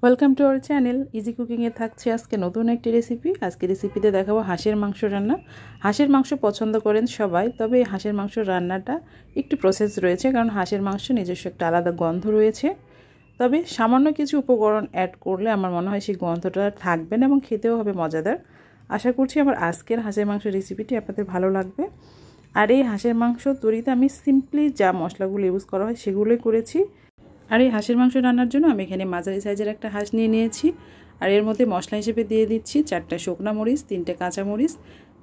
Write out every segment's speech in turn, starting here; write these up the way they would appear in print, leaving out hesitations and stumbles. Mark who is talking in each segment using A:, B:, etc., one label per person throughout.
A: Welcome to our channel easy কুকিংয়ে থাকছে আজকে নতুন একটি রেসিপি। আজকে রেসিপিতে দেখাবো হাঁসের মাংস রান্না। হাঁসের মাংস পছন্দ করেন সবাই, তবে হাঁসের মাংস রান্নাটা একটু প্রসেস রয়েছে, কারণ হাঁসের মাংস নিজস্ব একটা আলাদা গন্ধ রয়েছে। তবে সামান্য কিছু উপকরণ অ্যাড করলে আমার মনে হয় সেই গন্ধটা থাকবে না এবং খেতেও হবে মজাদার। আশা করছি আমার আজকের হাঁসের মাংস রেসিপিটি আপনাদের ভালো লাগবে। আর এই হাঁসের মাংস তৈরিতে আমি সিম্পলি যা মশলাগুলো ইউজ করা হয় সেগুলোই করেছি। আর এই হাঁসের মাংস রান্নার জন্য আমি এখানে মাঝারি সাইজের একটা হাঁস নিয়ে নিয়েছি। আর এর মধ্যে মশলা হিসেবে দিয়ে দিচ্ছি 4টা শুকনো মরিচ, 3টে কাঁচা মরিচ,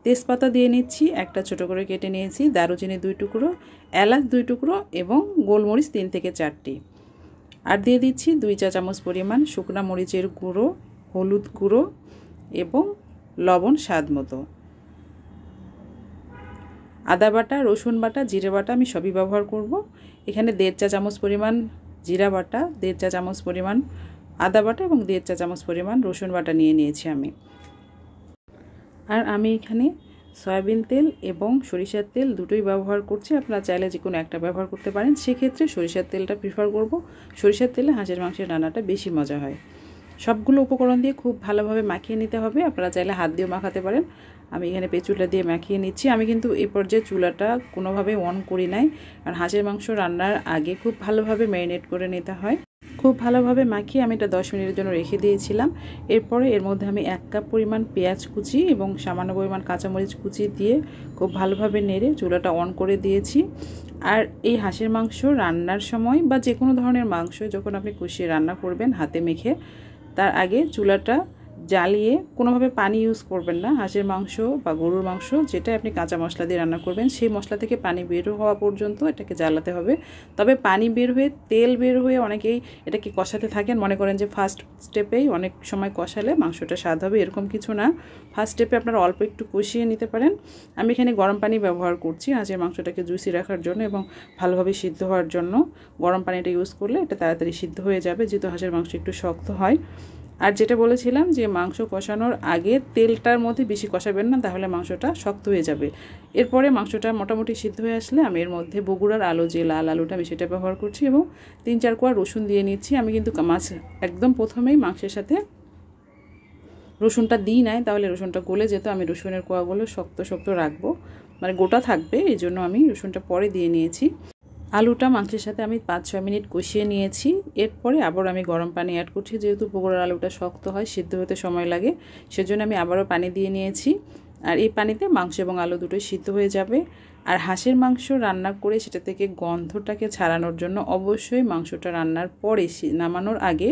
A: তেজপাতা দিয়ে নিচ্ছি, একটা ছোটো করে কেটে নিয়েছি, দারুচিনি 2 টুকরো, এলাচ 2 টুকরো এবং গোলমরিচ 3 থেকে 4টি। আর দিয়ে দিচ্ছি 2 চা চামচ পরিমাণ শুকনো মরিচের গুঁড়ো, হলুদ গুঁড়ো এবং লবণ স্বাদ মতো। আদা বাটা, রসুন বাটা, জিরে বাটা আমি সবই ব্যবহার করব। এখানে 1.5 চা চামচ পরিমাণ জিরা বাটা, 1.5 চা চামচ পরিমাণ আদা বাটা এবং 1.5 চা চামচ পরিমাণ রসুন বাটা নিয়ে নিয়েছি আমি। আর আমি এখানে সয়াবিন তেল এবং সরিষার তেল দুটোই ব্যবহার করছি। আপনারা চাইলে যে কোনো একটা ব্যবহার করতে পারেন, সেক্ষেত্রে সরিষার তেলটা প্রিফার করব। সরিষার তেলে হাঁসের মাংসের রান্নাটা বেশি মজা হয়। সবগুলো উপকরণ দিয়ে খুব ভালোভাবে মাখিয়ে নিতে হবে। আপনারা চাইলে হাত দিয়েও মাখাতে পারেন। আমি এখানে পেঁচুলা দিয়ে মাখিয়ে নিচ্ছি। আমি কিন্তু এই পর্যায়ে চুলাটা কোনোভাবেই অন করি নাই, কারণ হাঁসের মাংস রান্নার আগে খুব ভালোভাবে ম্যারিনেট করে নিতে হয়। খুব ভালোভাবে মাখিয়ে আমি এটা 10 মিনিটের জন্য রেখে দিয়েছিলাম। এরপরে এর মধ্যে আমি 1 কাপ পরিমাণ পেঁয়াজ কুচি এবং সামান্য পরিমাণ কাঁচামরিচ কুচি দিয়ে খুব ভালোভাবে নেড়ে চুলাটা অন করে দিয়েছি। আর এই হাঁসের মাংস রান্নার সময় বা যে কোনো ধরনের মাংস যখন আপনি কষিয়ে রান্না করবেন হাতে মেখে, তার আগে চুলাটা জ্বালিয়ে কোনোভাবে পানি ইউজ করবেন না। হাঁসের মাংস বা গরুর মাংস যেটা আপনি কাঁচা মশলা দিয়ে রান্না করবেন, সেই মশলা থেকে পানি বের হওয়া পর্যন্ত এটাকে জ্বালাতে হবে। তবে পানি বের হয়ে তেল বের হয়ে অনেকেই এটাকে কষাতে থাকেন, মনে করেন যে ফার্স্ট স্টেপেই অনেক সময় কষালে মাংসটা স্বাদ হবে, এরকম কিছু না। ফার্স্ট স্টেপে আপনারা অল্প একটু কষিয়ে নিতে পারেন। আমি এখানে গরম পানি ব্যবহার করছি হাঁসের মাংসটাকে জুসি রাখার জন্য এবং ভালোভাবে সিদ্ধ হওয়ার জন্য। গরম পানিটা ইউজ করলে এটা তাড়াতাড়ি সিদ্ধ হয়ে যাবে, যেহেতু হাঁসের মাংস একটু শক্ত হয়। আর যেটা বলেছিলাম যে মাংস কষানোর আগে তেলটার মধ্যে বেশি কষাবেন না, তাহলে মাংসটা শক্ত হয়ে যাবে। এরপরে মাংসটা মোটামুটি সিদ্ধ হয়ে আসলে আমি এর মধ্যে বগুড়ার আলু, যে লাল আলুটা, আমি সেটা ব্যবহার করছি এবং 3-4 কোয়া রসুন দিয়ে নিচ্ছি। আমি কিন্তু মাছ একদম প্রথমেই মাংসের সাথে রসুনটা দিই নাই, তাহলে রসুনটা গলে যেত। আমি রসুনের কোয়াগুলো শক্ত শক্ত রাখবো, মানে গোটা থাকবে, এই জন্য আমি রসুনটা পরে দিয়ে নিয়েছি। আলুটা মাংসের সাথে আমি 5-6 মিনিট কষিয়ে নিয়েছি। এরপরে আবার আমি গরম পানি অ্যাড করছি, যেহেতু বগুড়ার আলুটা শক্ত হয়, সিদ্ধ হতে সময় লাগে, সেজন্য আমি আবারও পানি দিয়ে নিয়েছি। আর এই পানিতে মাংস এবং আলু দুটোই সিদ্ধ হয়ে যাবে। আর হাঁসের মাংস রান্না করে সেটা থেকে গন্ধটাকে ছাড়ানোর জন্য অবশ্যই মাংসটা রান্নার পরে নামানোর আগে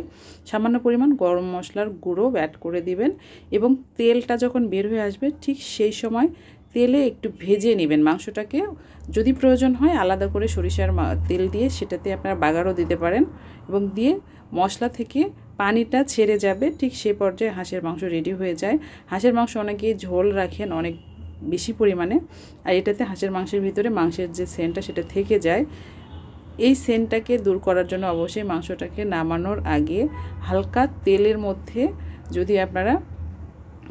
A: সামান্য পরিমাণ গরম মশলার গুঁড়ো অ্যাড করে দিবেন এবং তেলটা যখন বের হয়ে আসবে ঠিক সেই সময় তেলে একটু ভেজে নেবেন মাংসটাকে। যদি প্রয়োজন হয় আলাদা করে সরিষার তেল দিয়ে সেটাতে আপনারা বাগারও দিতে পারেন এবং দিয়ে মশলা থেকে পানিটা ছেড়ে যাবে, ঠিক সে পর্যায়ে হাঁসের মাংস রেডি হয়ে যায়। হাঁসের মাংস অনেকেই ঝোল রাখেন অনেক বেশি পরিমাণে, আর এটাতে হাঁসের মাংসের ভিতরে মাংসের যে সেন্টটা সেটা থেকে যায়। এই সেন্টটাকে দূর করার জন্য অবশ্যই মাংসটাকে নামানোর আগে হালকা তেলের মধ্যে যদি আপনারা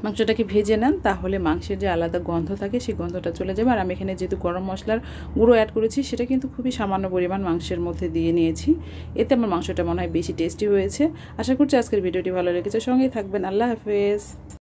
A: মাংসটাকে ভেজে নেন, তাহলে মাংসের যে আলাদা গন্ধ থাকে সেই গন্ধটা চলে যাবে। আর আমি এখানে যেহেতু গরম মশলার গুঁড়ো অ্যাড করেছি, সেটা কিন্তু খুবই সামান্য পরিমাণ মাংসের মধ্যে দিয়ে নিয়েছি। এতে আমার মাংসটা মনে হয় বেশি টেস্টি হয়েছে। আশা করছি আজকের ভিডিওটি ভালো লেগেছে, সঙ্গেই থাকবেন। আল্লাহ হাফেজ।